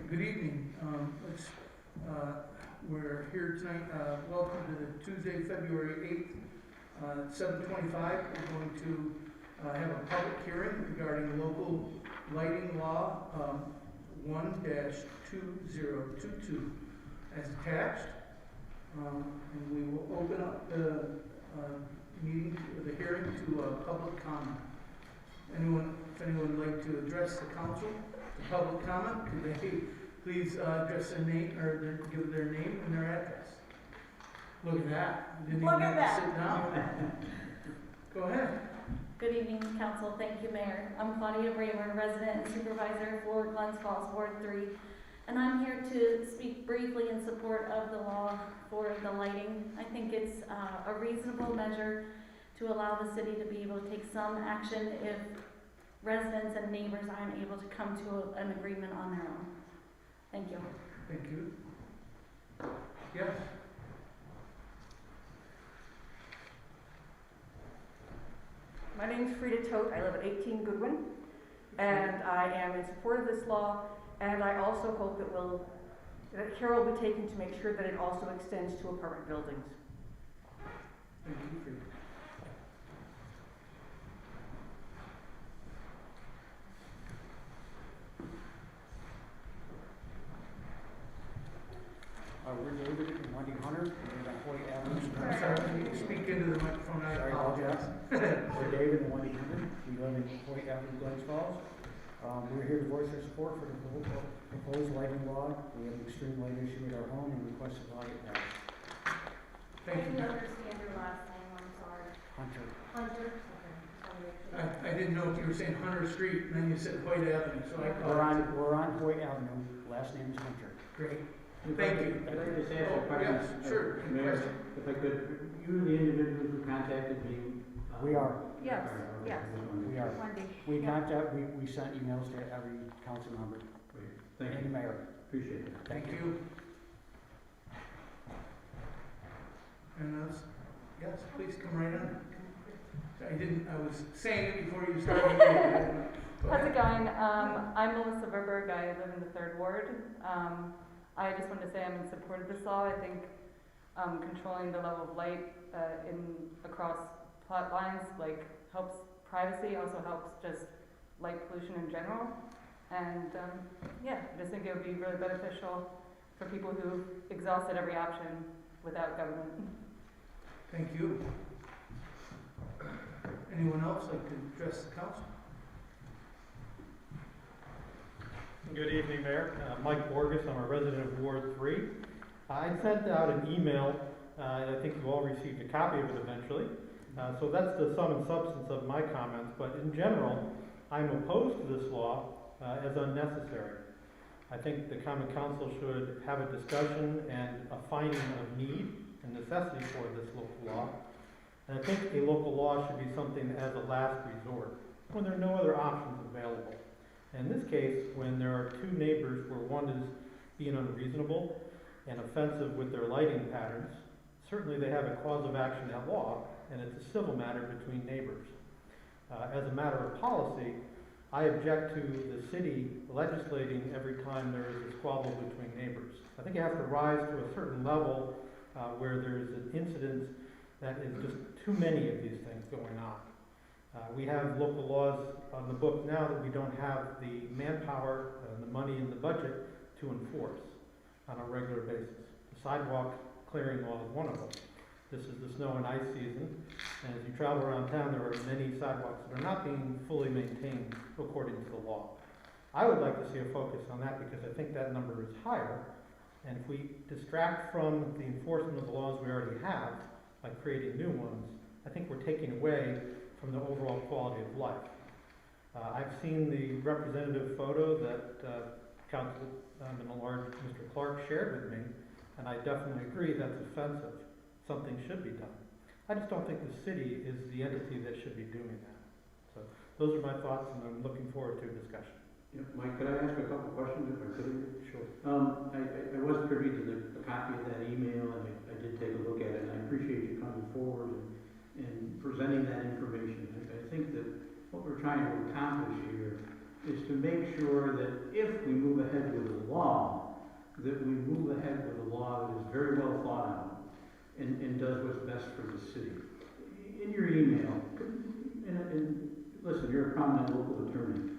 Good evening. We're here tonight. Welcome to the Tuesday, February 8th, 7:25. We're going to have a public hearing regarding local lighting law 1-2022 as attached. And we will open up the meeting, the hearing to public comment. If anyone would like to address the council to public comment, could they please address their name or give their name and their address? Look at that. You didn't even have to sit down. Go ahead. Good evening, council. Thank you, Mayor. I'm Claudia Bramer, resident and supervisor for Glens Falls Ward 3, and I'm here to speak briefly in support of the law for the lighting. I think it's a reasonable measure to allow the city to be able to take some action if residents and neighbors aren't able to come to an agreement on their own. Thank you. Thank you. Yes. My name is Frida Tote. I live at 18 Goodwin, and I am in support of this law, and I also hope that care will be taken to make sure that it also extends to apartment buildings. Thank you, Frida. We're David and Wendy Hunter. We're at Hoyt Avenue. I'm sorry, can you speak into the microphone? I apologize. We're David and Wendy Hunter. We live in Hoyt Avenue, Glens Falls. We're here to voice our support for the proposed lighting law. We have an extreme light issue at our home and request a law get passed. Thank you. I didn't understand your last name. I'm sorry. Hunter. Hunter? I didn't know if you were saying Hunter Street and then you said Hoyt Avenue, so I apologize. We're on Hoyt Avenue. Last name is Hunter. Great. Thank you. I'd like to just ask a question. Yes, sure. Mayor, if I could, you the individuals who contacted me? We are. Yes, yes. We are. Wendy. We sent emails to every council member. Thank And you. the mayor. Appreciate it. Thank you. And yes, please come right on. I was saying it before you started. How's it going? I'm Melissa Verberg. I live in the 3rd Ward. I just wanted to say I'm in support of this law. I think controlling the level of light across plot lines helps privacy, also helps just light pollution in general. And I just think it would be really beneficial for people who've exhausted every option without government. Thank you. Anyone else like to address the council? Good evening, Mayor. Mike Borges. I'm a resident of Ward 3. I sent out an email, and I think you all received a copy of it eventually. So that's the sum and substance of my comments, but in general, I'm opposed to this law as unnecessary. I think the Common Council should have a discussion and a finding of need and necessity for this local law. And I think a local law should be something as a last resort, when there are no other options available. In this case, when there are two neighbors where one is being unreasonable and offensive with their lighting patterns, certainly they have a cause of action at law, and it's a civil matter between neighbors. As a matter of policy, I object to the city legislating every time there is a squabble between neighbors. I think you have to rise to a certain level where there's an incidence that is just too many of these things going on. We have local laws on the book now that we don't have the manpower and the money in the budget to enforce on a regular basis. The sidewalk clearing law is one of them. This is the snow and ice season, and as you travel around town, there are many sidewalks that are not being fully maintained according to the law. I would like to see a focus on that because I think that number is higher, and if we distract from the enforcement of the laws we already have by creating new ones, I think we're taking away from the overall quality of life. I've seen the representative photo that Councilman at-large Mr. Clark shared with me, and I definitely agree that's offensive. Something should be done. I just don't think the city is the entity that should be doing that. So those are my thoughts, and I'm looking forward to a discussion. Yeah, Mike, could I ask a couple questions if I could? Sure. I was privy to the copy of that email, and I did take a look at it, and I appreciate you coming forward and presenting that information. I think that what we're trying to accomplish here is to make sure that if we move ahead with a law, that we move ahead with a law that is very well thought out and does what's best for the city. In your email, and listen, you're a prominent local attorney.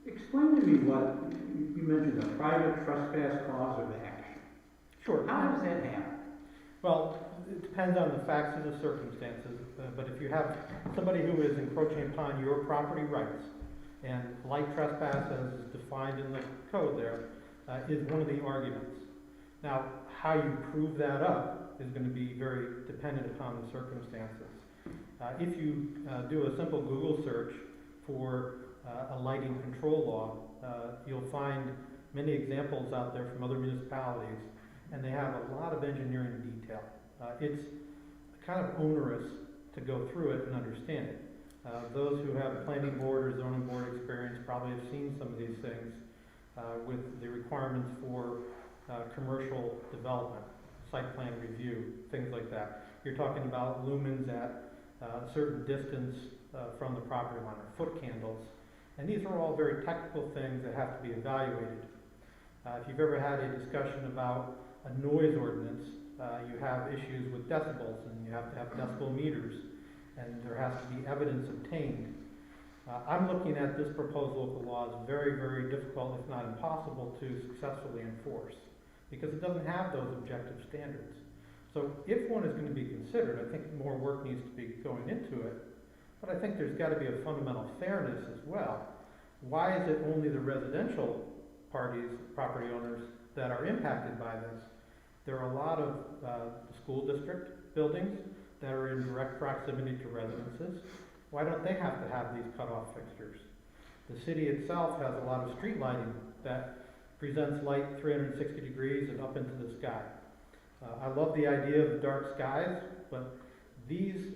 Explain to me what, you mentioned a private trespass cause of action. Sure. How does that happen? Well, it depends on the facts and the circumstances, but if you have somebody who is encroaching upon your property rights, and light trespass as is defined in the code there, is one of the arguments. Now, how you prove that up is going to be very dependent upon the circumstances. If you do a simple Google search for a lighting control law, you'll find many examples out there from other municipalities, and they have a lot of engineering detail. It's kind of onerous to go through it and understand it. Those who have planning board or zoning board experience probably have seen some of these things with the requirements for commercial development, site plan review, things like that. You're talking about lumens at a certain distance from the property line, or foot candles, and these are all very technical things that have to be evaluated. If you've ever had a discussion about a noise ordinance, you have issues with decibels, and you have to have decibel meters, and there has to be evidence obtained. I'm looking at this proposed local law as very, very difficult, if not impossible, to successfully enforce, because it doesn't have those objective standards. So if one is going to be considered, I think more work needs to be going into it, but I think there's got to be a fundamental fairness as well. Why is it only the residential parties, property owners, that are impacted by this? There are a lot of school district buildings that are in direct proximity to residences. Why don't they have to have these cutoff fixtures? The city itself has a lot of street lighting that presents light 360 degrees and up into the sky. I love the idea of the dark skies, but these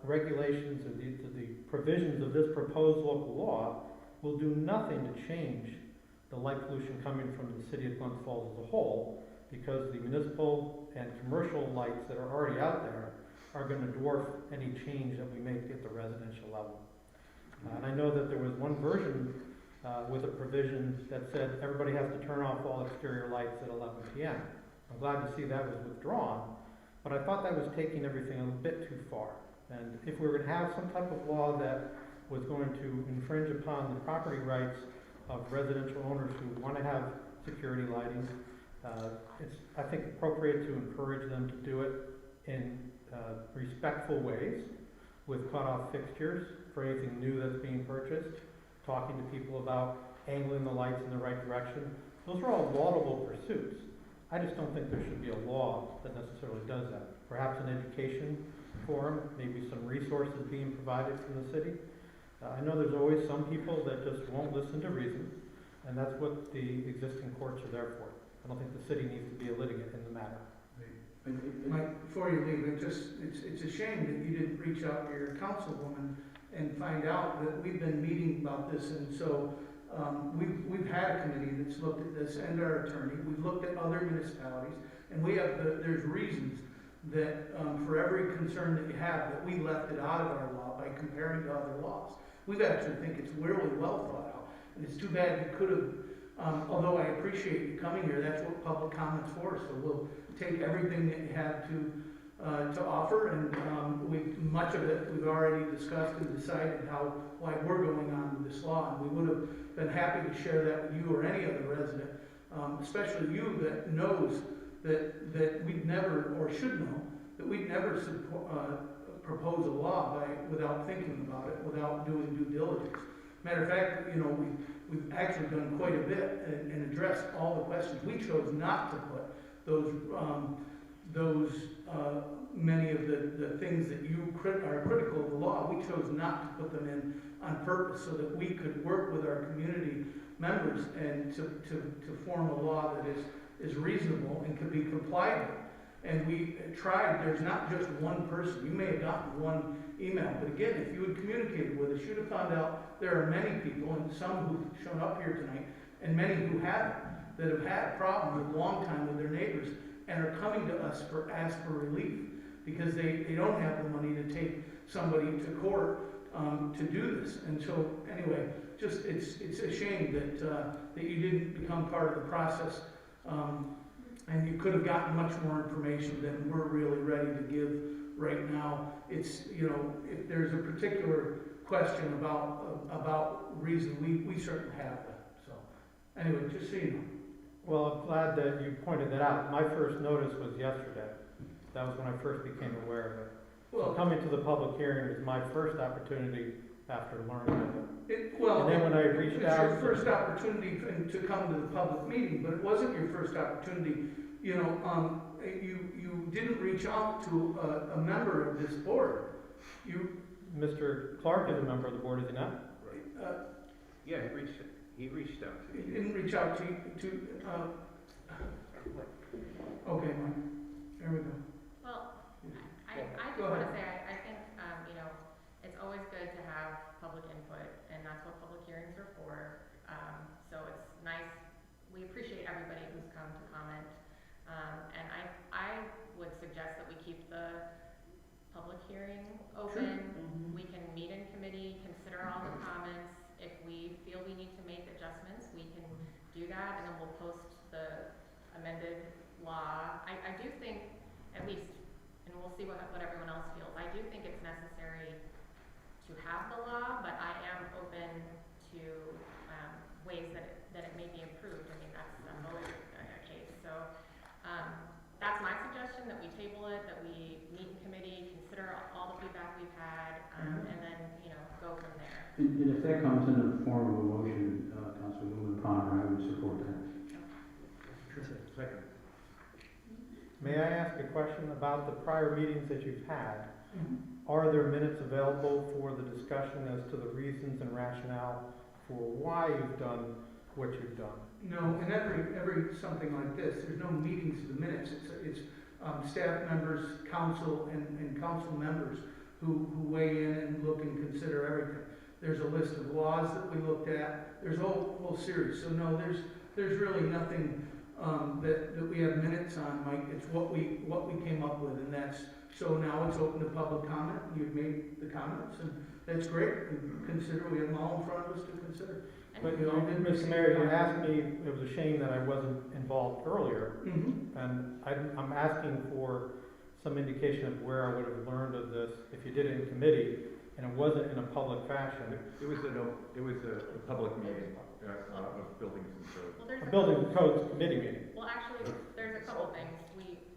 regulations and the provisions of this proposed local law will do nothing to change the light pollution coming from the city of Glens Falls as a whole, because the municipal and commercial lights that are already out there are going to dwarf any change that we make at the residential level. And I know that there was one version with a provision that said everybody has to turn off all exterior lights at 11 p.m. I'm glad to see that was withdrawn, but I thought that was taking everything a bit too far. And if we were going to have some type of law that was going to infringe upon the property rights of residential owners who want to have security lighting, it's, I think, appropriate to encourage them to do it in respectful ways, with cutoff fixtures for anything new that's being purchased, talking to people about angling the lights in the right direction. Those are all laudable pursuits. I just don't think there should be a law that necessarily does that. Perhaps an education forum, maybe some resources being provided from the city. I know there's always some people that just won't listen to reason, and that's what the existing courts are there for. I don't think the city needs to be a litigant in the matter. Mike, before you leave, it's a shame that you didn't reach out to your councilwoman and find out that we've been meeting about this, and so we've had a committee that's looked at this, and our attorney. We've looked at other municipalities, and we have there's reasons that for every concern that you have, that we left it out of our law by comparing to other laws. We actually think it's really well thought out, and it's too bad you could have. Although I appreciate you coming here, that's what public comment's for. So we'll take everything that you have to offer, and much of it we've already discussed and decided why we're going on with this law. And we would have been happy to share that with you or any other resident, especially you that knows that we'd never, or should know, that we'd never propose a law without thinking about it, without doing due diligence. Matter of fact, we've actually done quite a bit and addressed all the questions. We chose not to put those many of the things that you are critical of the law. We chose not to put them in on purpose so that we could work with our community members and to form a law that is reasonable and could be complied with. And we tried. There's not just one person. You may have gotten one email, but again, if you had communicated with us, you'd have found out there are many people, and some who've shown up here tonight, and many who haven't, that have had a problem with a long time with their neighbors and are coming to us ask for relief because they don't have the money to take somebody to court to do this. And so anyway, just, it's a shame that you didn't become part of the process. And you could have gotten much more information than we're really ready to give right now. It's, you know, if there's a particular question about reason, we certainly have that, so. Anyway, just so you know. Well, I'm glad that you pointed that out. My first notice was yesterday. That was when I first became aware of it. So Well, coming to the public hearing was my first opportunity after learning of it. well, And then when I reached out. it's your first opportunity to come to the public meeting, but it wasn't your first opportunity. You know, you didn't reach out to a member of this board. Mr. Clark is a member of the board, is he not? Yeah, he reached out to You me. didn't reach out to okay, Mike, there we go. Well, I just Go want to ahead. say, I think, you know, it's always good to have public input, and that's what public hearings are for. So it's nice, we appreciate everybody who's come to comment. And I would suggest that we keep the public hearing open. We can meet in committee, consider all the comments. If we feel we need to make adjustments, we can do that, and then we'll post the amended law. I do think, at least, and we'll see what everyone else feels, I do think it's necessary to have the law, but I am open to ways that it may be improved. I mean, that's always a case. So that's my suggestion, that we table it, that we meet in committee, consider all the feedback we've had, and then, you know, go from there. And if that comes in the form of a motion, Councilwoman Palmer, I would support that. Second. May I ask a question about the prior meetings that you've had? Are there minutes available for the discussion as to the reasons and rationale for why you've done what you've done? No, and every something like this, there's no meetings of the minutes. It's staff members, council, and council members who weigh in and look and consider everything. There's a list of laws that we looked at. There's a whole series. So no, there's really nothing that we have minutes on, Mike. It's what we came up with, and that's, so now it's open to public comment. You've made the comments, and that's great. We have them all in front of us to consider. But, You know, Mr. Mayor, you asked me, it was a shame that I wasn't involved earlier, and I'm asking for some indication of where I would have learned of this if you did it in committee, and it wasn't in a public fashion. It was a public meeting of buildings and codes. Well, there's A building codes committee meeting. Well, actually, there's a couple things.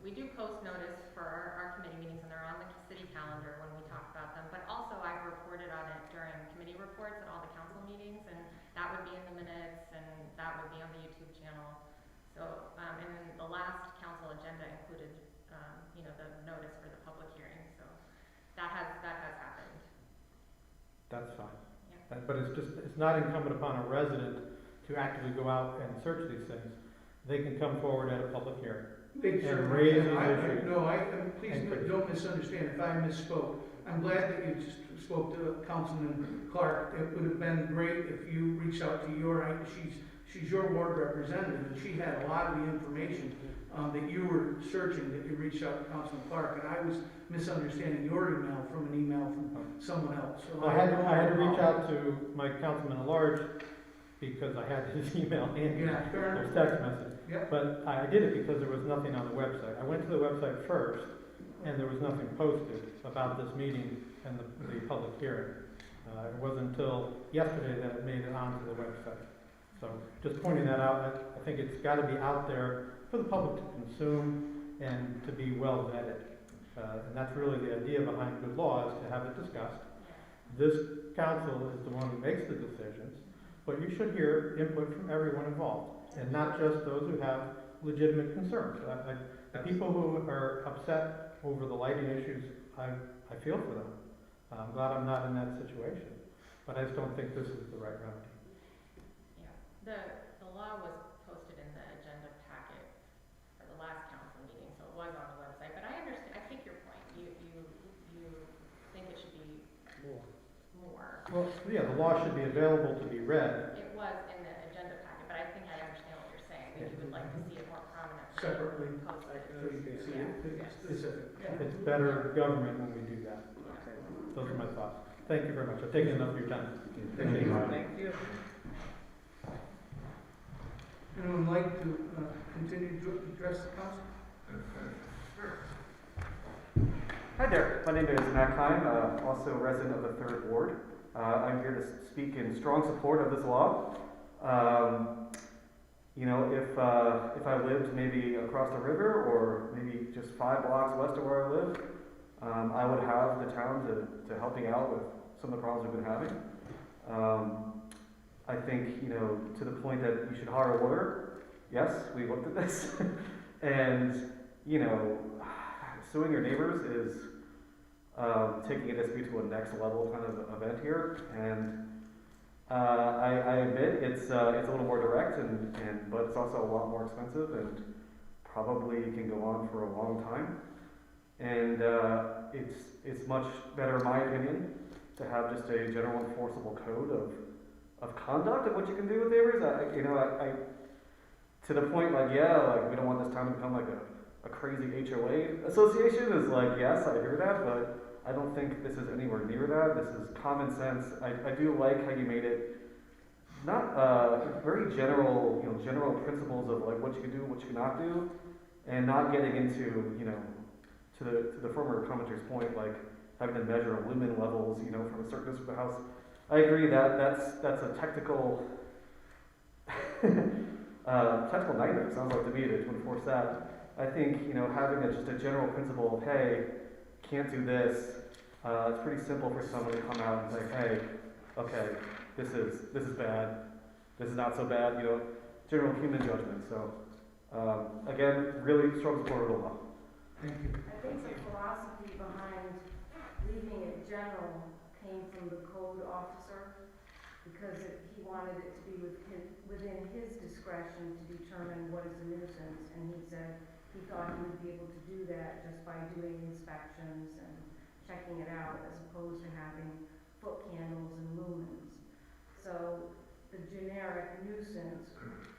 We do post notice for our committee meetings, and they're on the city calendar when we talk about them. But also, I've reported on it during committee reports at all the council meetings, and that would be in the minutes, and that would be on the YouTube channel. So, and then the last council agenda included, you know, the notice for the public hearing. So that has happened. That's fine. Yeah. But it's not incumbent upon a resident to actively go out and search these things. They can come forward at a public hearing. They And certainly raise can. these issues. Please don't misunderstand if I misspoke. I'm glad that you just spoke to Councilman Clark. It would have been great if you reached out to she's your ward representative, and she had a lot of the information that you were searching, that you reached out to Councilman Clark, and I was misunderstanding your email from an email from someone else. So Well, I had to reach out to my councilman at large because I had his email and Yeah, fair his enough. text message. Yep. But I did it because there was nothing on the website. I went to the website first, and there was nothing posted about this meeting and the public hearing. It wasn't until yesterday that it made it onto the website. So just pointing that out, I think it's got to be out there for the public to consume and to be well vetted. And that's really the idea behind good law, is to have it discussed. This council is the one who makes the decisions, but you should hear input from everyone involved, and not just those who have legitimate concerns. The people who are upset over the lighting issues, I feel for them. I'm glad I'm not in that situation, but I just don't think this is the right remedy. Yeah. The law was posted in the agenda packet for the last council meeting, so it was on the website. But I understand. I take your point. You think it should be more. Well, yeah, the law should be available to be read. It was in the agenda packet, but I think I understand what you're saying. That you would like to see it more prominently Separately. posted. So you can see it Yeah. specific. It's better government when we do that. Yeah. Those are my thoughts. Thank you very much. I've taken enough of your time. Thank you, Mike. Thank you. Anyone like to continue to address the council? Hi there, my name is Matt Kine, also a resident of the 3rd Ward. I'm here to speak in strong support of this law. You know, if I lived maybe across the river or maybe just 5 blocks west of where I live, I would have the town to help me out with some of the problems we've been having. I think, you know, to the point that you should hire a lawyer, yes, we looked at this. And, you know, suing your neighbors is taking a dispute to a next level kind of event here. And I admit it's a little more direct, but it's also a lot more expensive and probably can go on for a long time. And it's much better, in my opinion, to have just a general enforceable code of conduct of what you can do with neighbors. I to the point like, yeah, like we don't want this town to become like a crazy HOA association is like, yes, I hear that, but I don't think this is anywhere near that. This is common sense. I do like how you made it not very general, you know, general principles of like what you can do, what you cannot do, and not getting into, you know, to the former commenter's point, like having to measure lumen levels, you know, from a certain distance of the house. I agree that that's a technical technical nightmare. It sounds like to me to enforce that. I think, you know, having just a general principle of, hey, can't do this. It's pretty simple for someone to come out and say, hey, okay, this is bad. This is not so bad. You know, general human judgment. So again, really strong support of the law. Thank you. I think the philosophy behind leaving it general came from the code officer, because he wanted it to be within his discretion to determine what is a nuisance, and he said he thought he would be able to do that just by doing inspections and checking it out, as opposed to having foot candles and lumens. So the generic nuisance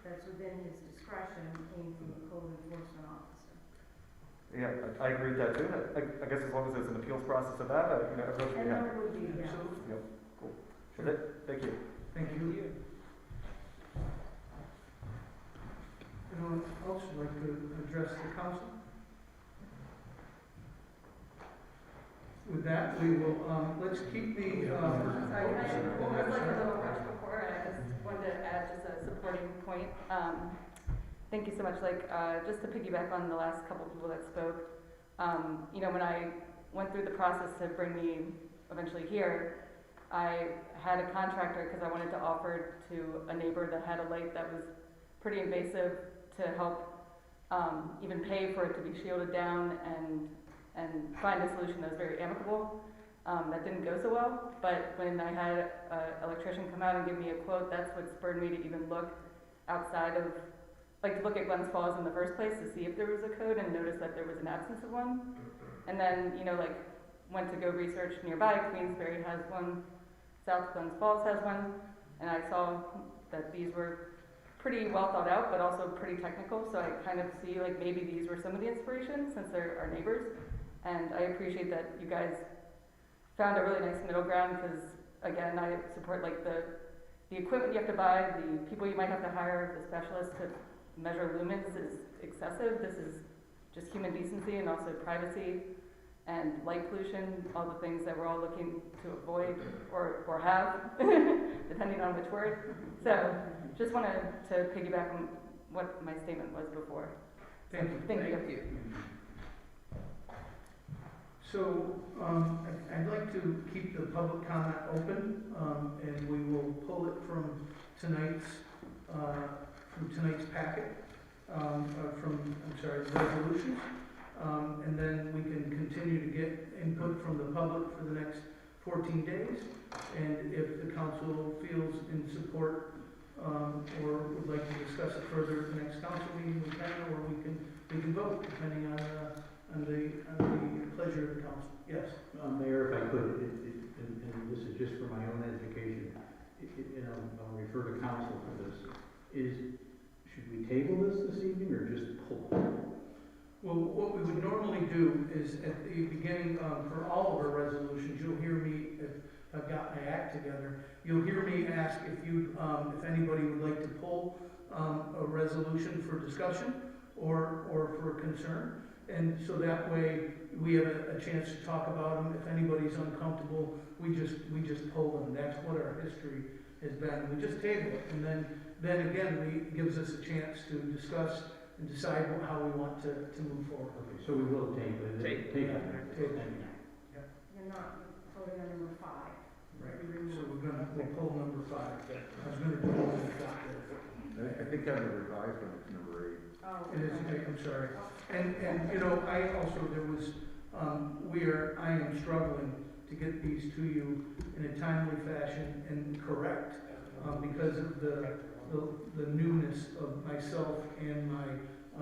that's within his discretion came from the code enforcement officer. Yeah, I agree with that too. I guess as long as there's an appeals process of that, you know, everyone should be And happy. there would be, yeah. Absolutely. Yep, cool. That's it. Thank you. Thank you. Anyone else would like to address the council? With that, we will, let's keep the, Sorry, I was like a little rush before, and I just wanted to add just a supporting point. Thank you so much. Like, just to piggyback on the last couple people that spoke, you know, when I went through the process to bring me eventually here, I had a contractor because I wanted to offer to a neighbor that had a light that was pretty invasive to help even pay for it to be shielded down and find a solution that was very amicable. That didn't go so well, but when I had an electrician come out and give me a quote, that's what spurred me to even look outside of, like, to look at Glens Falls in the first place to see if there was a code, and notice that there was an absence of one. And then, you know, like, went to go research nearby. Queensbury has one, South Glens Falls has one, and I saw that these were pretty well thought out, but also pretty technical, so I kind of see, like, maybe these were some of the inspiration, since they're our neighbors. And I appreciate that you guys found a really nice middle ground, because, again, I support, like, the equipment you have to buy, the people you might have to hire, the specialists to measure lumens is excessive. This is just human decency and also privacy and light pollution, all the things that we're all looking to avoid or have, depending on which word. So just wanted to piggyback on what my statement was before. thank you. Thank you. So, I'd like to keep the public comment open, and we will pull it from tonight's packet, the resolutions. And then we can continue to get input from the public for the next 14 days. And if the council feels in support, or would like to discuss it further at the next council meeting, we can, or we can vote, depending on the pleasure of the council. Yes? Mayor, if I could, and this is just for my own education, and I'll refer to council for this, should we table this evening or just pull it? Well, what we would normally do is at the beginning, for all of our resolutions, you'll hear me got my act together. You'll hear me ask if anybody would like to pull a resolution for discussion or for concern. And so that way we have a chance to talk about them. If anybody's uncomfortable, we just pull them. That's what our history has been. We just table it, and then again, it gives us a chance to discuss and decide how we want to move forward. Okay, so we will table it. Table it. You're not voting on number 5. Right, so we'll pull number 5. I was gonna do it when I got there. I think on the revised one, it's number 8. Oh. It is, I'm sorry. And you know, I am struggling to get these to you in a timely fashion and correct, because of the newness of myself and my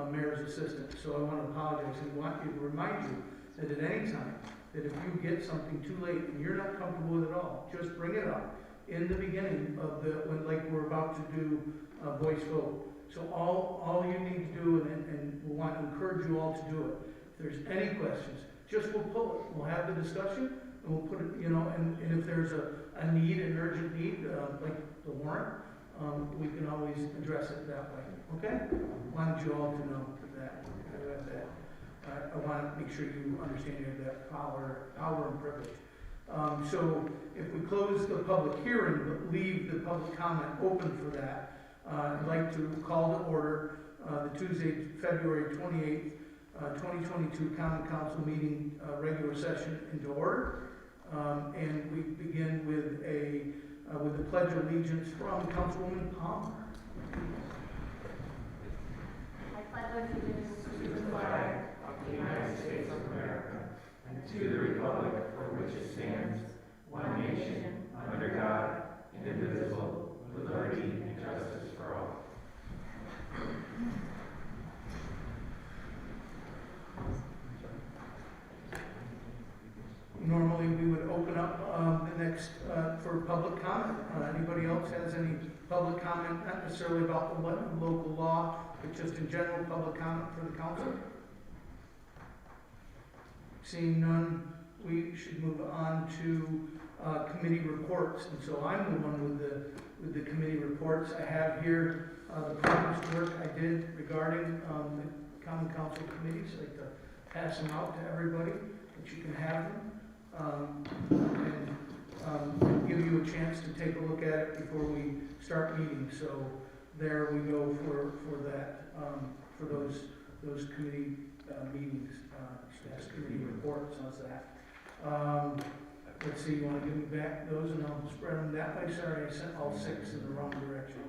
mayor's assistant. So I want to apologize and want to remind you that at any time, that if you get something too late and you're not comfortable with it all, just bring it up in the beginning of when like we're about to do a voice vote. So all you need to do, and we want to encourage you all to do it. If there's any questions, we'll pull it. We'll have the discussion, and we'll put it, you know, and if there's a need, an urgent need, like the warrant, we can always address it that way. Okay? Wanted you all to know that. I want to make sure you understand you have that power and privilege. So if we close the public hearing, but leave the public comment open for that, I'd like to call to order the Tuesday, February 28th, 2022 Common Council meeting regular session into order. And we begin with the Pledge of Allegiance from Councilwoman Palmer. I pledge allegiance to the flag of the United States of America and to the republic for which it stands, one nation, under God, indivisible, with liberty and justice for all. Normally, we would open up the next for public comment. Anybody else has any public comment, not necessarily about the local law, but just in general public comment for the council? Seeing none, we should move on to committee reports. And so I'm the one with the committee reports. I have here the previous work I did regarding the Common Council committees. I'd like to pass them out to everybody, that you can have them. And give you a chance to take a look at it before we start meeting. So there we go for that, for those committee meetings, committee reports. How's that? Let's see, you want to give me back those and I'll spread them that way. Sorry, I sent all 6 in the wrong direction.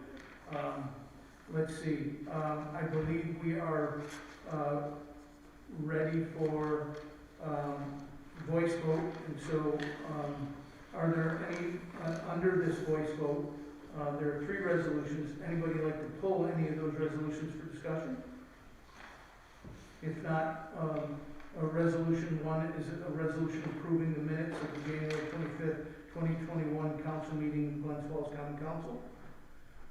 Let's see, I believe we are ready for voice vote, and so are there any, under this voice vote, there are 3 resolutions. Anybody like to pull any of those resolutions for discussion? If not, resolution 1 is a resolution approving the minutes of the January 25th, 2021 council meeting in Glens Falls Common Council.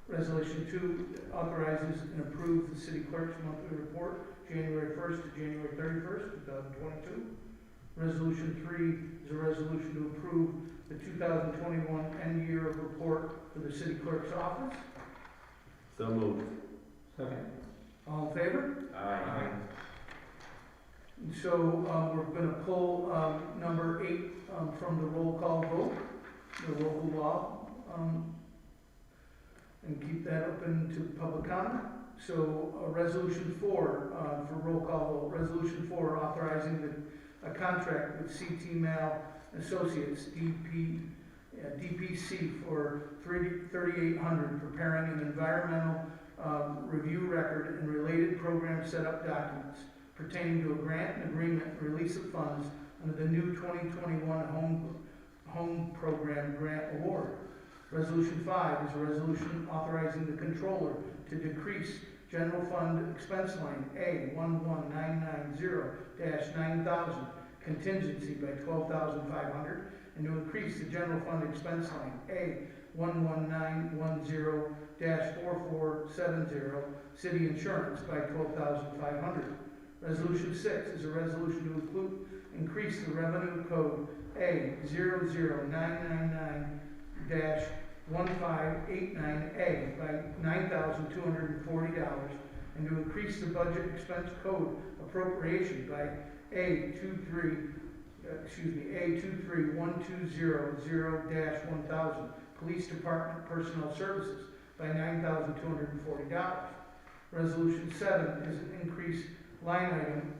Resolution 2 authorizes and approves the city clerk's monthly report, January 1st to January 31st, 2022. Resolution 3 is a resolution to approve the 2021 end year report for the city clerk's office. So moved. Second. All in favor? Aye. And so we're going to pull number 8 from the roll call vote, the local law, and keep that open to public comment. So resolution 4 for roll call vote. Resolution 4 authorizing a contract with CT Mal Associates, DPC for $3,800, preparing an environmental review record and related program setup documents pertaining to a grant and agreement release of funds under the new 2021 Home Program Grant Award. Resolution 5 is a resolution authorizing the controller to decrease general fund expense line A11990-9000 contingency by $12,500 and to increase the general fund expense line A11910-4470 city insurance by $12,500. Resolution 6 is a resolution to increase the revenue code A 00999-1589A by $9,240 and to increase the budget expense code appropriation by A23120-1000 Police Department Personnel Services by $9,240. Resolution 7 is an increased line item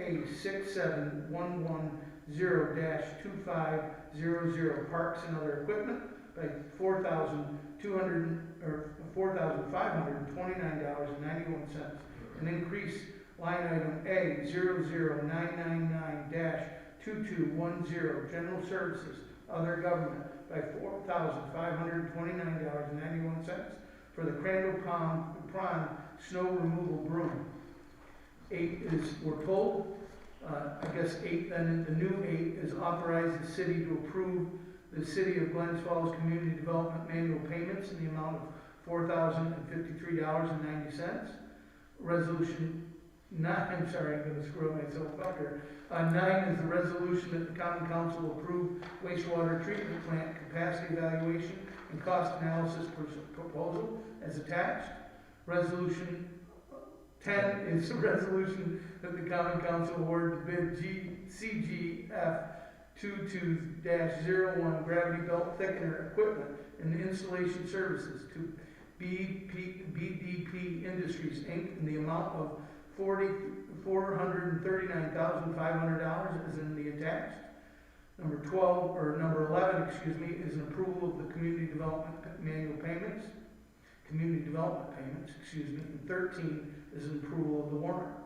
A67110-2500 Parks and Other Equipment by $4,529.91. An increased line item A00999-2210 General Services Other Government by $4,529.91 for the Crandall Pond Snow Removal Broom. 8 is, we're told, I guess 8, then the new 8 is authorize the city to approve the City of Glens Falls Community Development manual payments in the amount of $4,053.90. Resolution 9, I'm sorry, I'm going to screw myself up here. 9 is the resolution that the Common Council approve wastewater treatment plant capacity evaluation and cost analysis proposal as attached. Resolution 10 is a resolution that the Common Council award the bid CGF 22-01 gravity belt thickener equipment and installation services to BDP Industries Inc. in the amount of $439,500 as in the attached. Number 11, is an approval of the community development payments. And 13 is an approval of the warrant.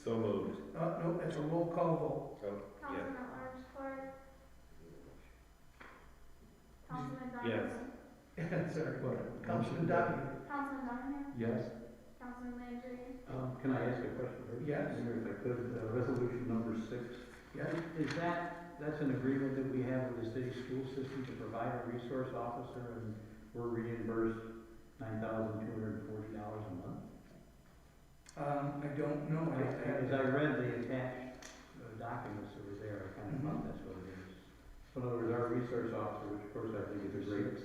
So moved. No, that's a roll call vote. Oh, Councilman Orange Clark. Councilman Yes. Donovan. Sorry, Councilman Donovan. Councilman Donovan. Yes. Councilman Landry. Can I ask a question first? Yes. Mayor, if I could, resolution number 6. Yes. Is that's an agreement that we have with the city school system to provide a resource officer and we're reimbursed $9,240 a month? I don't know. As I read the attached documents that were there, I kind of thought that's what it is. So in other words, our resource officer, which of course I think is a great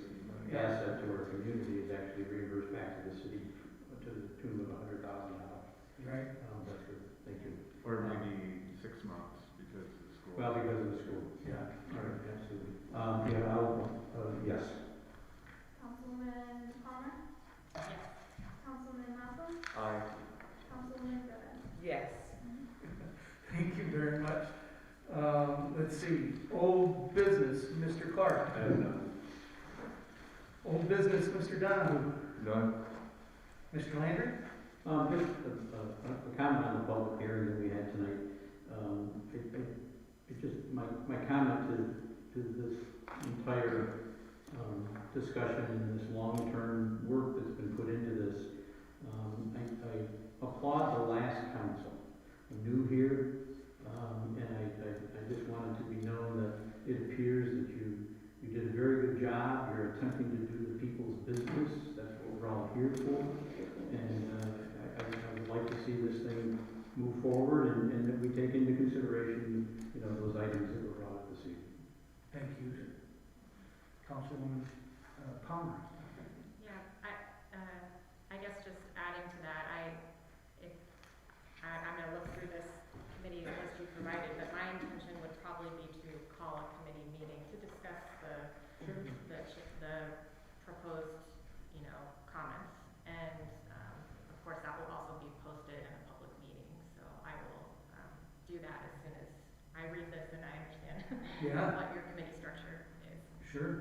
asset to our community, is actually reimbursed back to the city to the tune of $100,000. Right. That's good. Thank you. Or maybe 6 months because of the school. Well, because of the school. Yeah. All right, absolutely. Yes. Councilman Palmer. Yes. Councilman Malcolm. Aye. Councilman Griffin. Yes. Thank you very much. Let's see. Old business, Mr. Clark. I have none. Old business, Mr. Donahue. None. Mr. Landry? Just a comment on the public hearing that we had tonight. My comment to this entire discussion and this long-term work that's been put into this, I applaud the last council. I'm new here, and I just wanted to be known that it appears that you did a very good job. You're attempting to do the people's business. That's what we're all here for. And I would like to see this thing move forward and that we take into consideration, those items that were brought up this evening. Thank you. Councilwoman Palmer. Yeah, I guess just adding to that, I'm gonna look through this committee list you provided, but my intention would probably be to call a committee meeting to discuss the proposed, comments. And, of course, that will also be posted in a public meeting, so I will, do that as soon as I read this and I understand what your committee structure is. Sure.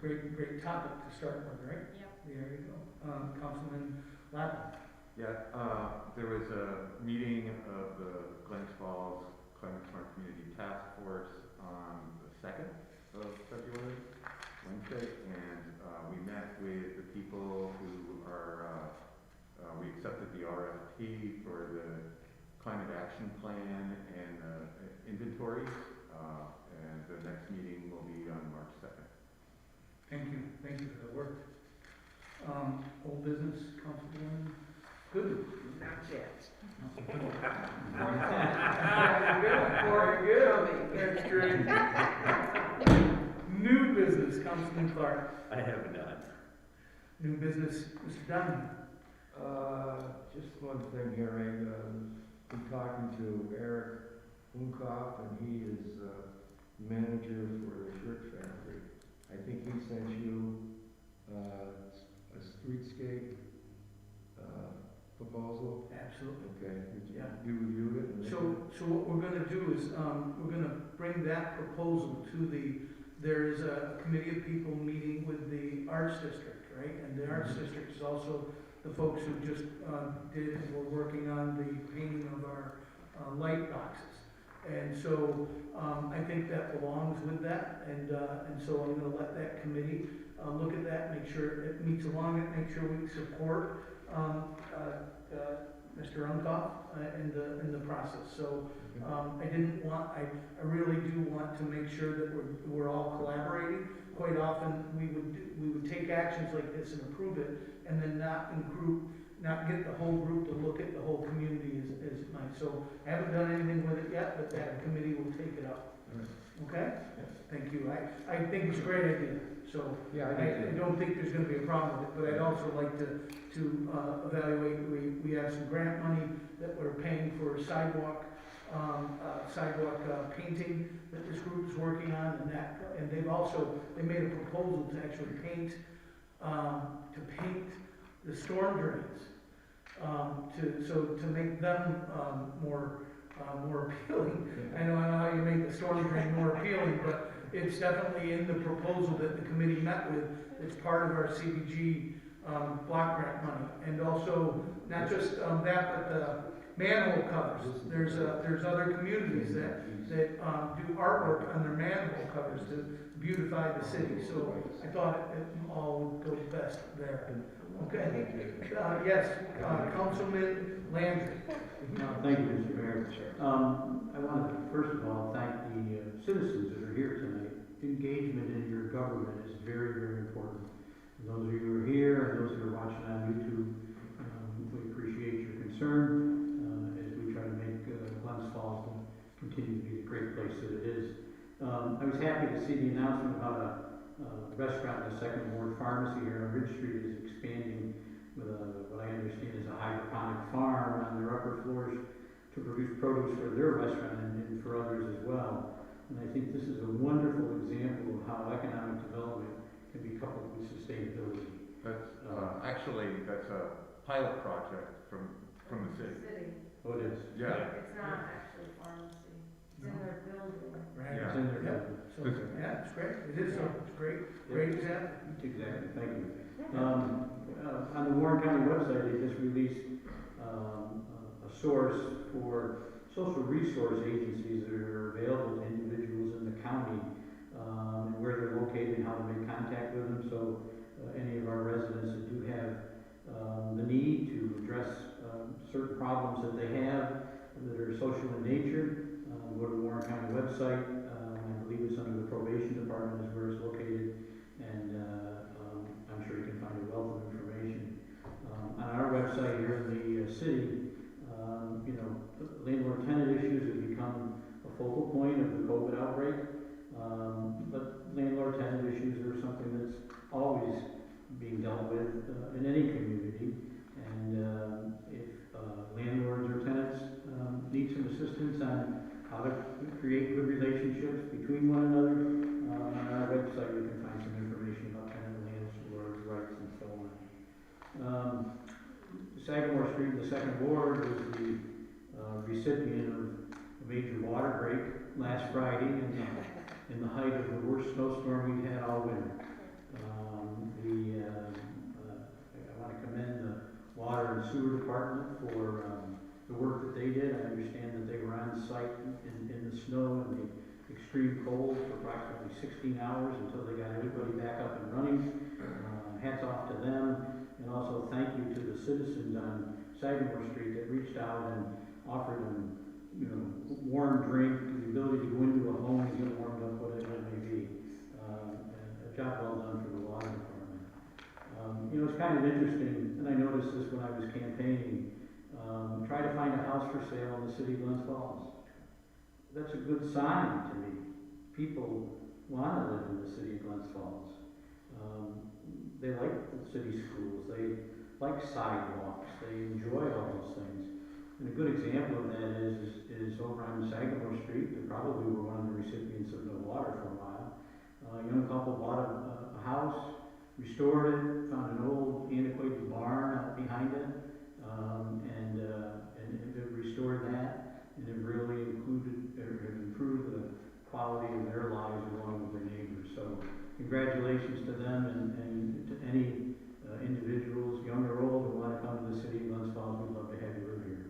Great topic to start with, right? Yep. There you go. Councilman Lappin. Yeah, there was a meeting of the Glens Falls Climate Smart Community Task Force on the 2nd of February, Wednesday, and we met with the people who are, we accepted the RFP for the climate action plan and inventories, and the next meeting will be on March 2nd. Thank you for the work. Old business, Councilwoman Good. Not yet. That's great. New business, Councilman Clark. I have none. New business, Mr. Dunn. Just one thing here, I've been talking to Eric Unkoff, and he is manager for the shirt factory. I think he sent you a streetscape proposal. Absolutely. Okay, Yeah. you reviewed it? And So what we're gonna do is, we're gonna bring that proposal to there is a committee of people meeting with the Arts District, right? And the Arts District is also the folks who just did and were working on the painting of our light boxes. And so I think that belongs with that, and so I'm gonna let that committee look at that, make sure it meets along it, make sure we support Mr. Unkoff in the process. So I really do want to make sure that we're all collaborating. Quite often, we would take actions like this and approve it, and then not get the whole group to look at the whole community as mine. So I haven't done anything with it yet, but that committee will take it up. Okay? Yes. Thank you. I think it's a great idea. So Yeah, I don't think there's gonna be a problem with it, but I'd also like to evaluate, we have some grant money that we're paying for sidewalk painting that this group is working on, and they made a proposal to actually paint the storm drains, to make them more appealing. I don't know how you make the storm drain more appealing, but it's definitely in the proposal that the committee met with. It's part of our CBG block grant money, and also not just that, but the manhole covers. There's other communities that do artwork on their manhole covers to beautify the city. So I thought it all would go best there. Okay. Yes, Councilman Landry. Thank you, Mr. Mayor. I want to first of all thank the citizens that are here tonight. Engagement in your government is very, very important. And those of you who are here and those who are watching on YouTube, we appreciate your concern as we try to make Glens Falls continue to be the great place that it is. I was happy to see the announcement about a restaurant in the Second Ward Pharmacy here on Ridge Street is expanding with what I understand is a hydroponic farm on their upper floors to produce produce for their restaurant and for others as well. And I think this is a wonderful example of how economic development can be coupled with sustainability. That's that's a pilot project from the city. Oh, it is? Yeah. It's not actually a pharmacy, it's in their building. Right. It's in there. So, yeah, it's great. It is, it's great example. Exactly, thank you. On the Warren County website, they just released a source for social resource agencies that are available to individuals in the county, and where they're located and how to make contact with them. So any of our residents that do have the need to address certain problems that they have that are social in nature, go to the Warren County website. I believe it's under the probation department is where it's located, and I'm sure you can find a wealth of information. On our website here in the city, landlord-tenant issues have become a focal point of the COVID outbreak, but landlord-tenant issues are something that's always being dealt with in any community, and if landlords or tenants need some assistance on how to create good relationships between one another, on our website you can find some information about tenant landlord rights and so on. Sagamore Street in the Second Ward was the recipient of a major water break last Friday in the height of the worst snowstorm we've had all winter. I want to commend the Water and Sewer Department for the work that they did. I understand that they were on site in the snow and the extreme cold for approximately 16 hours until they got everybody back up and running. Hats off to them, and also thank you to the citizens on Sagamore Street that reached out and offered them, warm drink, the ability to go into a home and get warmed up, whatever it may be. A job well done for the water department. It's kind of interesting, and I noticed this when I was campaigning. try to find a house for sale in the city of Glens Falls. That's a good sign to me. People want to live in the city of Glens Falls. They like the city schools, they like sidewalks, they enjoy all those things. And a good example of that is over on Sagamore Street. They probably were one of the recipients of no water for a while. A young couple bought a house, restored it, found an old antiquated barn out behind it, and it restored that, and it really improved the quality of their lives along with their neighbors. So congratulations to them and to any individuals, young or old, who want to come to the city of Glens Falls. We'd love to have you live here.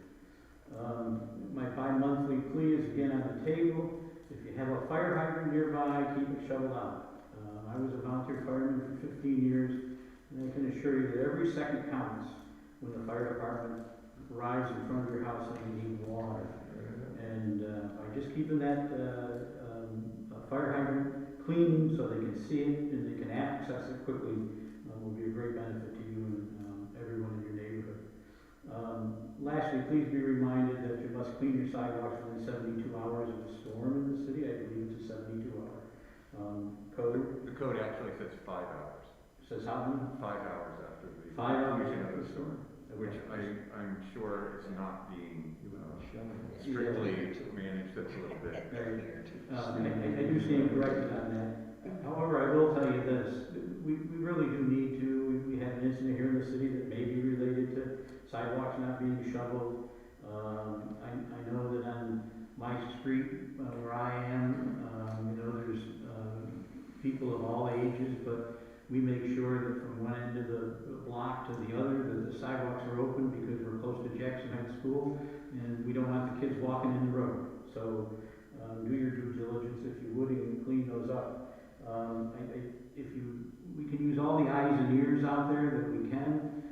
My bi-monthly plea is again on the table. If you have a fire hydrant nearby, keep it shoveled out. I was a volunteer fireman for 15 years, and I can assure you that every second counts when the fire department arrives in front of your house and you need water. And by just keeping that fire hydrant clean so they can see it and they can access it quickly will be a great benefit to you and everyone in your neighborhood. Lastly, please be reminded that you must clean your sidewalks within 72 hours of a storm in the city. I believe it's a 72-hour code. The code actually says 5 hours. Says how many? 5 hours after the 5 hours conclusion after of the storm. which I'm sure is not being strictly managed. That's a little bit. I do stand corrected on that. However, I will tell you this, we really do need to, we had an incident here in the city that may be related to sidewalks not being shoveled. I know that on my street, where I am, there's people of all ages, but we make sure that from one end of the block to the other, that the sidewalks are open because we're close to Jackson High School, and we don't want the kids walking in the road. So do your due diligence, if you would, and clean those up. We can use all the eyes and ears out there that we can.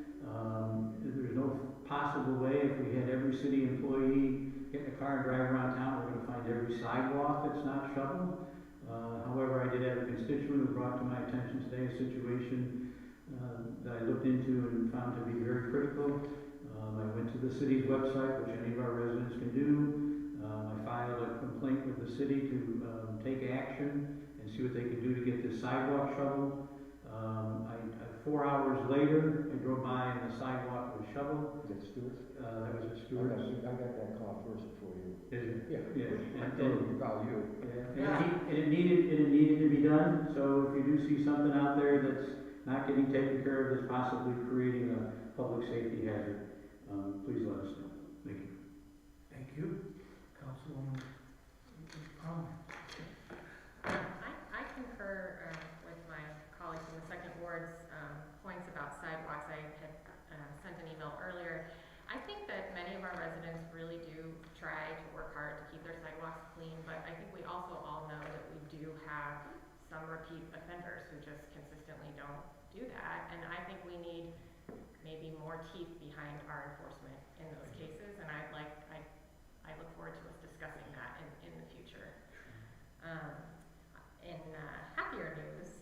There's no possible way, if we had every city employee get in a car and drive around town, we're going to find every sidewalk that's not shoveled. However, I did have a constituent who brought to my attention today a situation that I looked into and found to be very critical. I went to the city's website, which any of our residents can do. I filed a complaint with the city to take action and see what they could do to get this sidewalk shoveled. 4 hours later, I drove by and the sidewalk was shoveled. Is that Stewart's? That was at Stewart's. I got that call first before you. Is it? Yeah. Yeah. I told him about you. And it needed to be done. So if you do see something out there that's not getting taken care of, that's possibly creating a public safety hazard, please let us know. Thank you. Thank you. Councilwoman Palmer. I concur with my colleagues in the second ward's points about sidewalks. I had sent an email earlier. I think that many of our residents really do try to work hard to keep their sidewalks clean, but I think we also all know that we do have some repeat offenders who just consistently don't do that, and I think we need maybe more teeth behind our enforcement in those cases, and I look forward to us discussing that in the future. In happier news,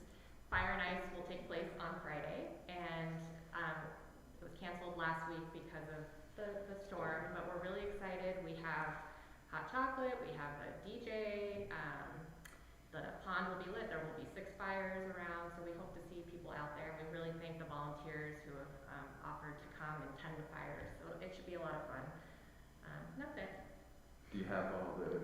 Fire and Ice will take place on Friday, and it was canceled last week because of the storm, but we're really excited. We have hot chocolate, we have a DJ, the pond will be lit, there will be 6 fires around, so we hope to see people out there. We really thank the volunteers who have offered to come and tend the fires, so it should be a lot of fun. That's it. Do you have all the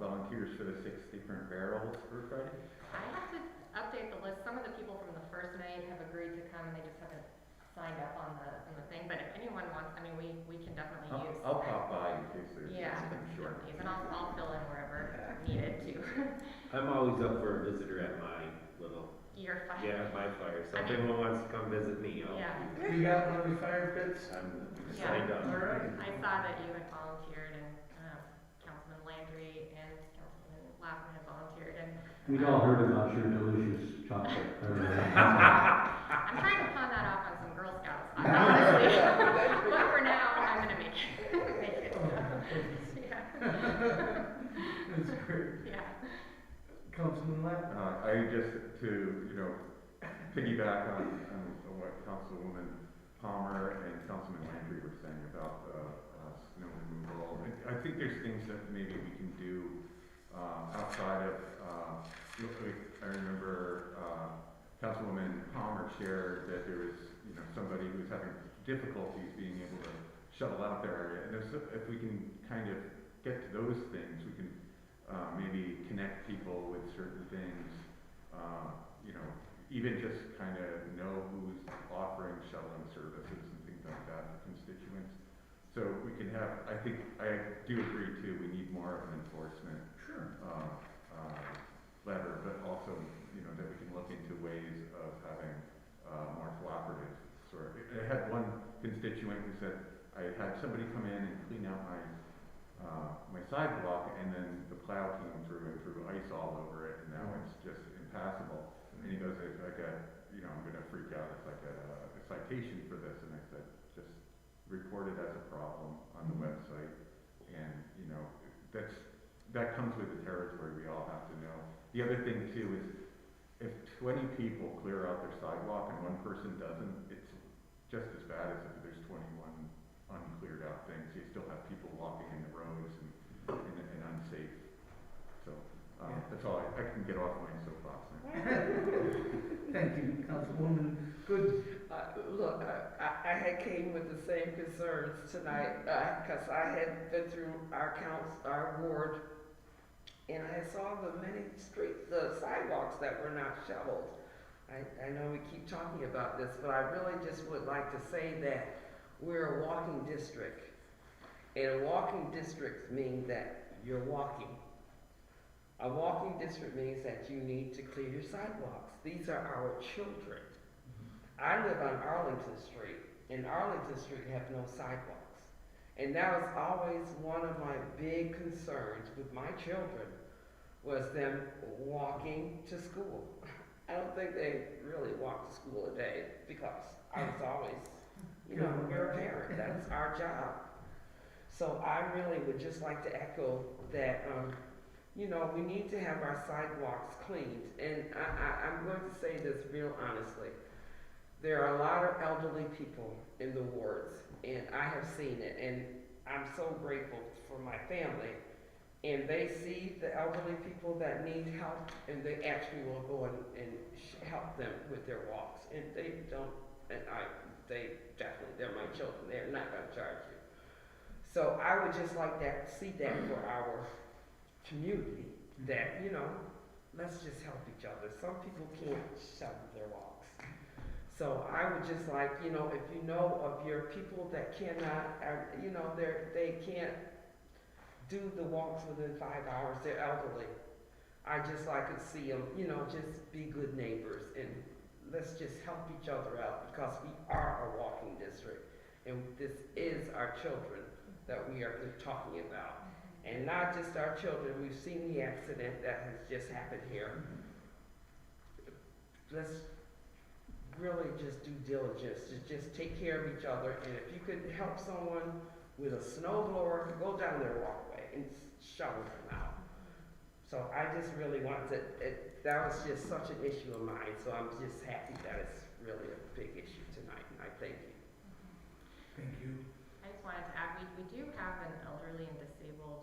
volunteers for the 6 different barrels for Friday? I have to update the list. Some of the people from the first night have agreed to come, they just haven't signed up on the thing, but if anyone wants, I mean, we can definitely use. I'll pop by in case there's something short. And I'll fill in wherever needed to. I'm always up for a visitor at my little, Your fire. yeah, my fire, so if anyone wants to come visit me, I'll Yeah. You got one of the fire pits? I'm Yeah. signed up. All right. I saw that you had volunteered, and Councilman Landry and Councilman Lappin had volunteered, and We'd all heard about your delicious chocolate. I'm trying to pawn that off on some Girl Scouts, honestly. But for now, I'm gonna make it. Yeah. That's great. Yeah. Councilman Lapp. I just to piggyback on what Councilwoman Palmer and Councilman Landry were saying about snow removal. I think there's things that maybe we can do, outside of, I remember, Councilwoman Palmer shared that there was, somebody who was having difficulties being able to shuttle out their area. And if we can kind of get to those things, we can, maybe connect people with certain things, even just kind of know who's offering shuttling services and things like that for constituents. So we can have, I think, I do agree too, we need more of an enforcement lever, but also, that we can look into ways of having more cooperative sort of. I had one constituent who said, I had somebody come in and clean out my sidewalk, and then the plow came through and threw ice all over it, and now it's just impassable. And he goes, it's like I'm gonna freak out, it's like a citation for this, and I said, just report it as a problem on the website, and, that comes with the territory, we all have to know. The other thing too is, if 20 people clear out their sidewalk and one person doesn't, it's just as bad as if there's 21 uncleared out things. You still have people walking in the roads and unsafe. So, that's all, I can get off my soapbox now. Thank you, Councilwoman. Good. Look, I had came with the same concerns tonight, because I had been through our ward, and I saw the sidewalks that were not shoveled. I know we keep talking about this, but I really just would like to say that we're a walking district, and a walking district means that you're walking. A walking district means that you need to clear your sidewalks. These are our children. I live on Arlington Street, and Arlington Street have no sidewalks. And that was always one of my big concerns with my children, was them walking to school. I don't think they really walk to school a day, because I was always, you're a parent, that's our job. So I really would just like to echo that, we need to have our sidewalks cleaned. And I'm going to say this real honestly. There are a lot of elderly people in the wards, and I have seen it, and I'm so grateful for my family. And they see the elderly people that need help, and they actually will go and help them with their walks. And they don't, they're my children, they're not gonna charge you. So I would just like to see that for our community, that, let's just help each other. Some people can't shovel their walks. So I would just like, if you know of your people that cannot, they can't do the walks within 5 hours, they're elderly. I just like to see them, just be good neighbors, and let's just help each other out, because we are a walking district, and this is our children that we are talking about. And not just our children, we've seen the accident that has just happened here. Let's really just do diligence, just take care of each other, and if you could help someone with a snow blower, go down their walkway and shovel them out. So I just really want to, that was just such an issue of mine, so I'm just happy that it's really a big issue tonight, and I thank you. Thank you. I just wanted to add, we do have an elderly and disabled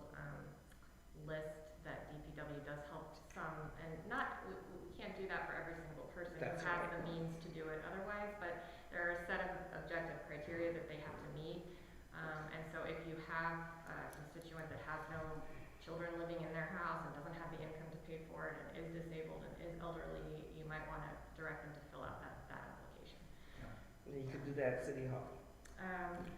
list that DPW does help some, and we can't do that for every single person who has the means to do it otherwise, but there are a set of objective criteria that they have to meet. And so if you have a constituent that has no children living in their house and doesn't have the income to pay for it, and is disabled and is elderly, you might want to direct them to fill out that application. And you could do that at City Hall.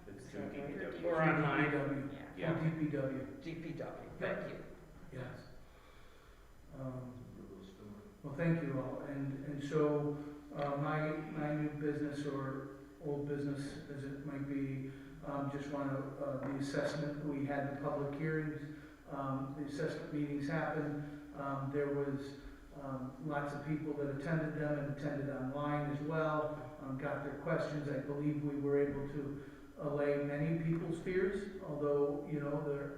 It's through DPW. Or online. Yeah. DPW. DPW, thank you. Yes. Well, thank you all. And so, my new business, or old business as it might be, just want to, the assessment, we had the public hearings, the assessment meetings happened. There was lots of people that attended them and attended online as well, got their questions. I believe we were able to allay many people's fears, although,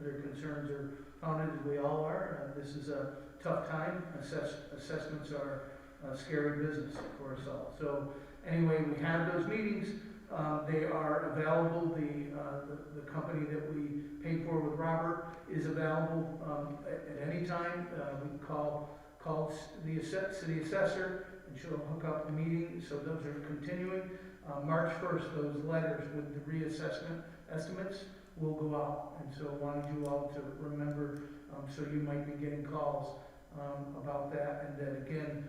their concerns are founded, as we all are. This is a tough time. Assessments are a scary business for us all. So anyway, we had those meetings. They are available. The company that we paid for with Robert is available at any time. We can call the city assessor, and she'll hook up the meeting. So those are continuing. March 1st, those letters with the reassessment estimates will go out. And so I wanted you all to remember, so you might be getting calls about that. And then again,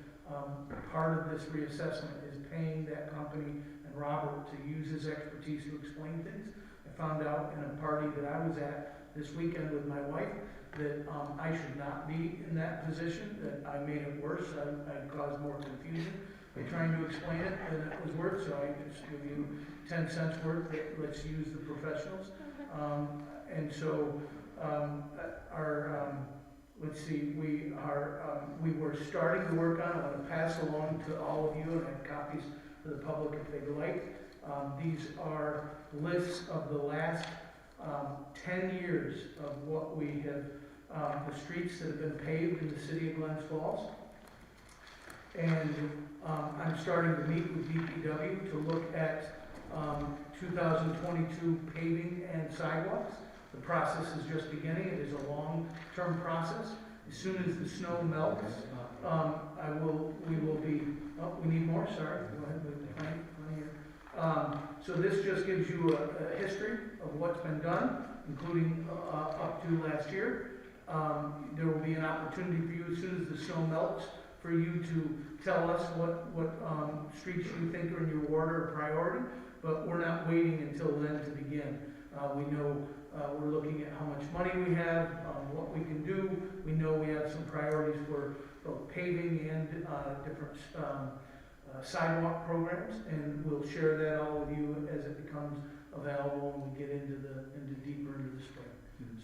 part of this reassessment is paying that company and Robert to use his expertise to explain things. I found out in a party that I was at this weekend with my wife that I should not be in that position, that I made it worse. I caused more confusion by trying to explain it than it was worth, so I just give you 10 cents worth. Let's use the professionals. And so let's see, we were starting to work on it. I want to pass along to all of you, and I have copies for the public if they'd like. These are lists of the last 10 years of what we have, the streets that have been paved in the city of Glens Falls. And I'm starting to meet with DPW to look at 2022 paving and sidewalks. The process is just beginning. It is a long-term process. As soon as the snow melts, we will be, we need more, sorry. Go ahead, plenty here. So this just gives you a history of what's been done, including up to last year. There will be an opportunity for you as soon as the snow melts for you to tell us what streets you think are in your ward are a priority, but we're not waiting until then to begin. We know we're looking at how much money we have, what we can do. We know we have some priorities for both paving and different sidewalk programs, and we'll share that all with you as it becomes available and we get deeper into the spring.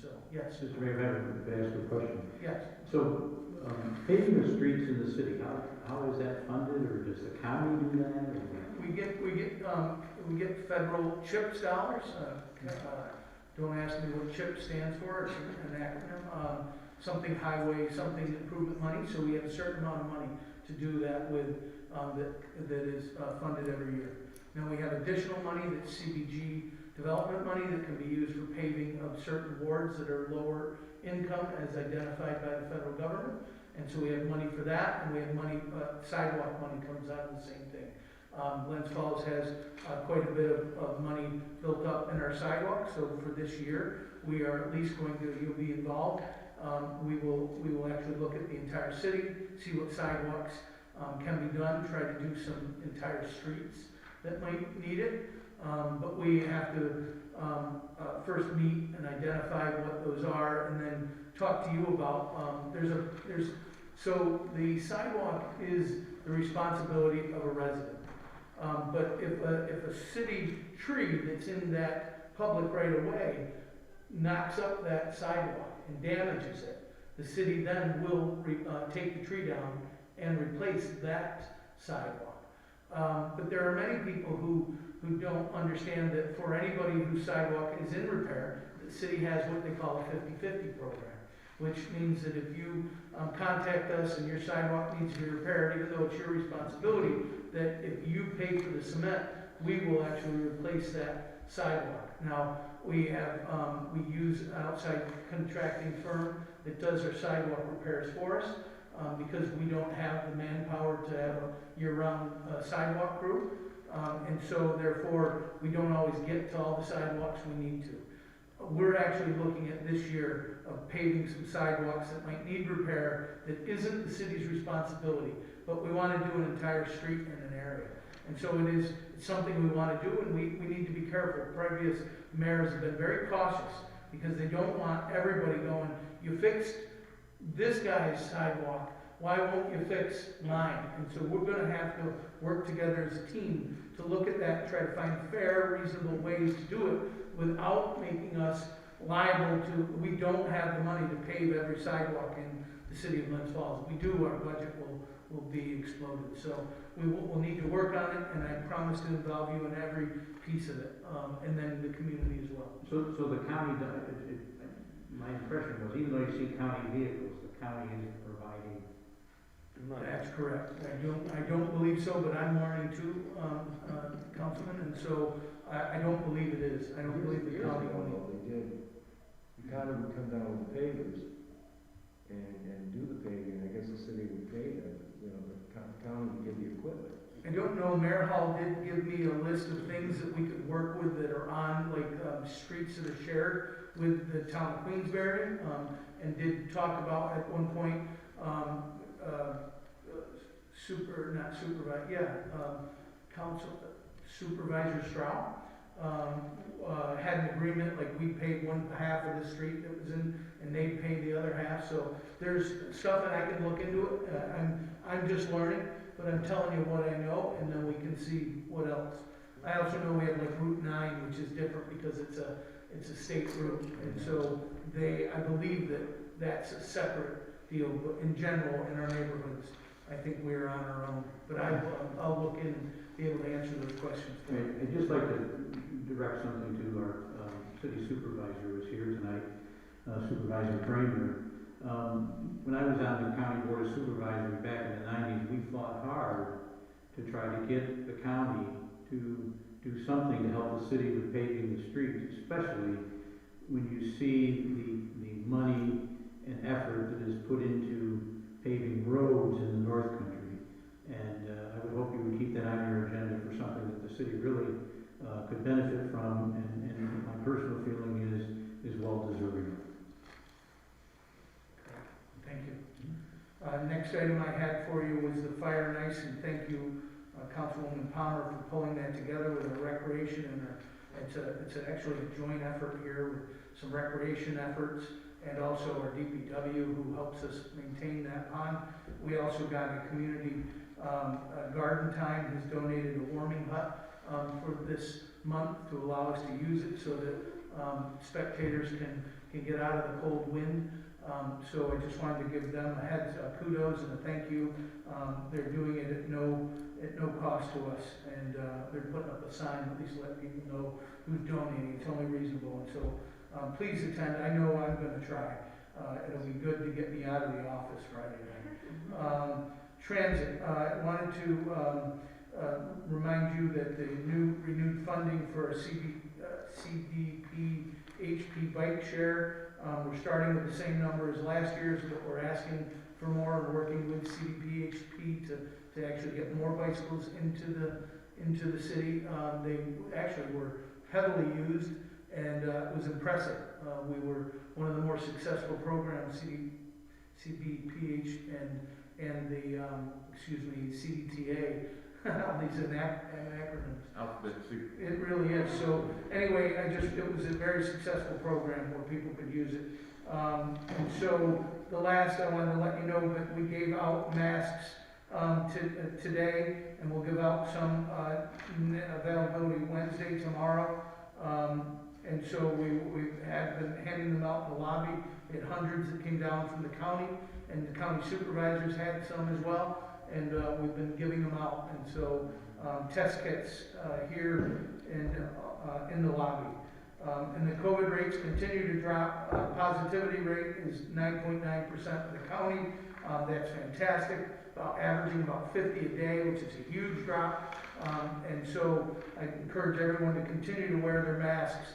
So, yes. Mr. Mayor, may I ask a question? Yes. So, paving the streets in the city, how is that funded, or does the county do that? We get federal CHIPS dollars. Don't ask me what CHIP stands for. It's an acronym. Something highway, something improvement money. So we have a certain amount of money to do that with that is funded every year. Now we have additional money that's CBG development money that can be used for paving of certain wards that are lower income as identified by the federal government. And so we have money for that, and we have money, sidewalk money comes out of the same thing. Glens Falls has quite a bit of money built up in our sidewalks, so for this year, we are at least going to, you'll be involved. We will actually look at the entire city, see what sidewalks can be done, try to do some entire streets that might need it. But we have to first meet and identify what those are, and then talk to you about, so the sidewalk is the responsibility of a resident. But if a city tree that's in that public right of way knocks up that sidewalk and damages it, the city then will take the tree down and replace that sidewalk. But there are many people who don't understand that for anybody whose sidewalk is in repair, the city has what they call a 50-50 program, which means that if you contact us and your sidewalk needs to be repaired, even though it's your responsibility, that if you pay for the cement, we will actually replace that sidewalk. Now, we use an outside contracting firm that does our sidewalk repairs for us because we don't have the manpower to have a year-round sidewalk crew. And so, therefore, we don't always get to all the sidewalks we need to. We're actually looking at this year of paving some sidewalks that might need repair that isn't the city's responsibility, but we want to do an entire street in an area. And so it's something we want to do, and we need to be careful. Previous mayors have been very cautious because they don't want everybody going, you fixed this guy's sidewalk, why won't you fix mine? And so we're going to have to work together as a team to look at that and try to find fair, reasonable ways to do it without making us liable to, we don't have the money to pave every sidewalk in the city of Glens Falls. If we do, our budget will be exploded. So we'll need to work on it, and I promise to involve you in every piece of it, and then the community as well. So the county, my impression was, even though you see county vehicles, the county is providing That's correct. I don't believe so, but I'm learning too, Councilman, and so I don't believe it is. I don't believe the Years county ago, only. though, they did. The county would come down with the pavers and do the paving. I guess the city would pay them, you know, the county would give the equipment. I don't know, Mayor Hall did give me a list of things that we could work with that are on, like, streets that are shared with the town of Queensbury, and did talk about at one point, Council Supervisor Stroud, had an agreement, like we paid one half of the street that was in, and they paid the other half, so there's stuff that I can look into it. I'm just learning, but I'm telling you what I know, and then we can see what else. I also know we have like Route 9, which is different because it's a state route, and so I believe that that's a separate deal, but in general, in our neighborhoods, I think we're on our own. But I'll look in and be able to answer those questions. I'd just like to direct something to our city supervisor who is here tonight, Supervisor Kramer. When I was on the county board of supervisors back in the 90s, we fought hard to try to get the county to do something to help the city with paving the streets, especially when you see the money and effort that is put into paving roads in the North Country. And I would hope you would keep that on your agenda for something that the city really could benefit from, and my personal feeling is well deserving. Thank you. Next item I had for you was the fire and ice, and thank you, Councilwoman Palmer, for pulling that together with our recreation and it's actually a joint effort here with some recreation efforts and also our DPW who helps us maintain that pond. We also got a community garden time has donated a warming hut for this month to allow us to use it so that spectators can get out of the cold wind. So I just wanted to give them a kudos and a thank you. They're doing it at no cost to us, and they're putting up a sign at least let people know who's donating. It's only reasonable, and so please attend. I know I'm going to try. It'll be good to get me out of the office Friday night. Transit. I wanted to remind you that the renewed funding for a CDP HP bike share. We're starting with the same number as last year's, but we're asking for more and working with CDPHP to actually get more bicycles into the city. They actually were heavily used, and it was impressive. We were one of the more successful programs, CBPH and the CDTA. All these acronyms. Alphabet soup. It really is. So anyway, it was a very successful program where people could use it. And so the last, I wanted to let you know that we gave out masks today, and we'll give out some availability Wednesday, tomorrow. And so we have been handing them out in the lobby. We had hundreds that came down from the county, and the county supervisors had some as well. And we've been giving them out, and so test kits here and in the lobby. And the COVID rates continue to drop. Positivity rate is 9.9% of the county. That's fantastic. Averaging about 50 a day, which is a huge drop. And so I encourage everyone to continue to wear their masks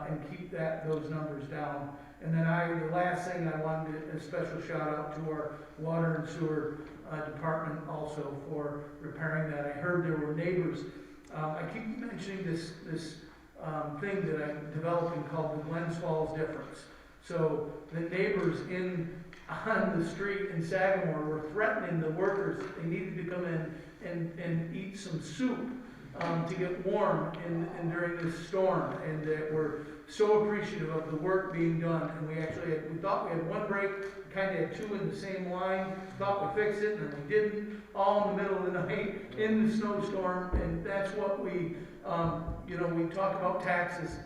and keep those numbers down. And then the last thing I wanted a special shout out to our water and sewer department also for repairing that. I heard there were neighbors. I keep mentioning this thing that I'm developing called the Glens Falls difference. So the neighbors on the street in Sagamore were threatening the workers that they needed to come in and eat some soup to get warm during this storm, and that we're so appreciative of the work being done. And we thought we had one break, kind of had two in the same line, thought we fixed it, and we didn't, all in the middle of the night in the snowstorm. And that's what we talk about taxes.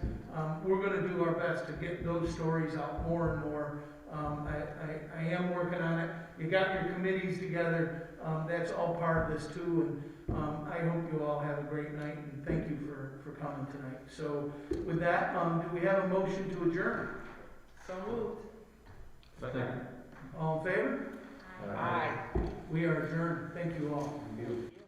We're going to do our best to get those stories out more and more. I am working on it. You got your committees together. That's all part of this too. And I hope you all have a great night, and thank you for coming tonight. So with that, do we have a motion to adjourn? So moved. Second. All in favor? Aye. We We are adjourned. Thank you all. Thank you.